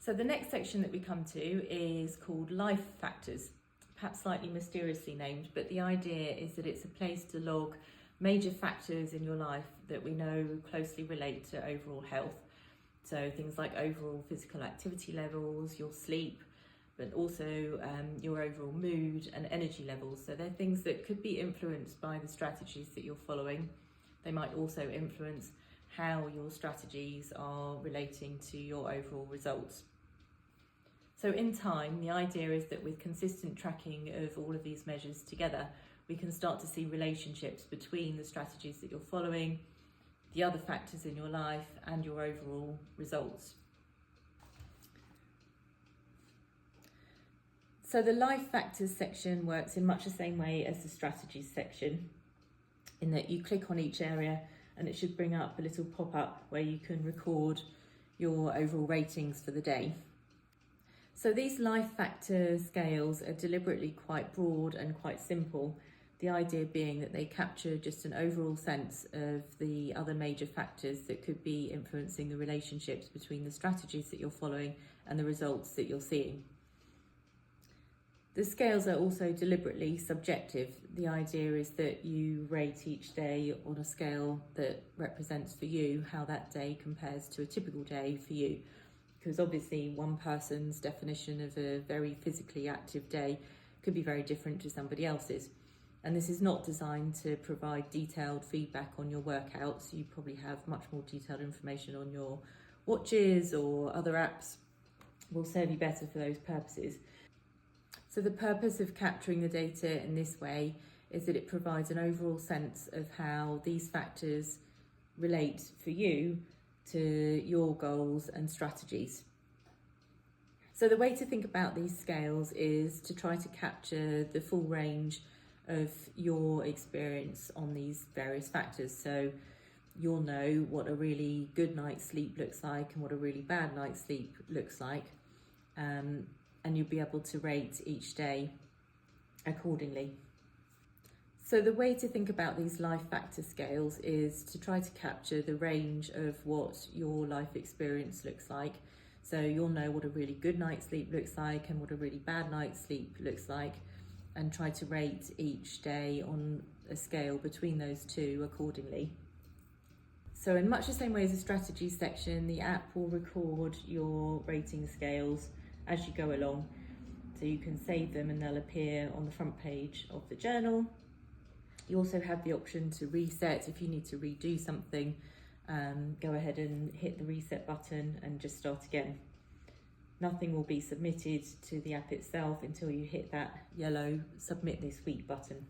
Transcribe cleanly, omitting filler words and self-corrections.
So the next section that we come to is called life factors, perhaps slightly mysteriously named, but the idea is that it's a place to log major factors in your life that we know closely relate to overall health. So things like overall physical activity levels, your sleep, but also your overall mood and energy levels. So they're things that could be influenced by the strategies that you're following. They might also influence how your strategies are relating to your overall results. So in time, the idea is that with consistent tracking of all of these measures together, we can start to see relationships between the strategies that you're following, the other factors in your life, and your overall results. So the life factors section works in much the same way as the strategies section, in that you click on each area and it should bring up a little pop-up where you can record your overall ratings for the day. So these life factor scales are deliberately quite broad and quite simple, the idea being that they capture just an overall sense of the other major factors that could be influencing the relationships between the strategies that you're following and the results that you're seeing. The scales are also deliberately subjective. The idea is that you rate each day on a scale that represents for you how that day compares to a typical day for you. Because obviously one person's definition of a very physically active day could be very different to somebody else's. And this is not designed to provide detailed feedback on your workouts. You probably have much more detailed information on your watches or other apps will serve you better for those purposes. So the purpose of capturing the data in this way is that it provides an overall sense of how these factors relate for you to your goals and strategies. So the way to think about these scales is to try to capture the full range of your experience on these various factors. So you'll know what a really good night's sleep looks like and what a really bad night's sleep looks like, and you'll be able to rate each day accordingly. So the way to think about these life factor scales is to try to capture the range of what your life experience looks like. So you'll know what a really good night's sleep looks like and what a really bad night's sleep looks like, and try to rate each day on a scale between those two accordingly. So in much the same way as the strategies section, the app will record your rating scales as you go along. So you can save them and they'll appear on the front page of the journal. You also have the option to reset. If you need to redo something, go ahead and hit the reset button and just start again. Nothing will be submitted to the app itself until you hit that yellow submit this week button.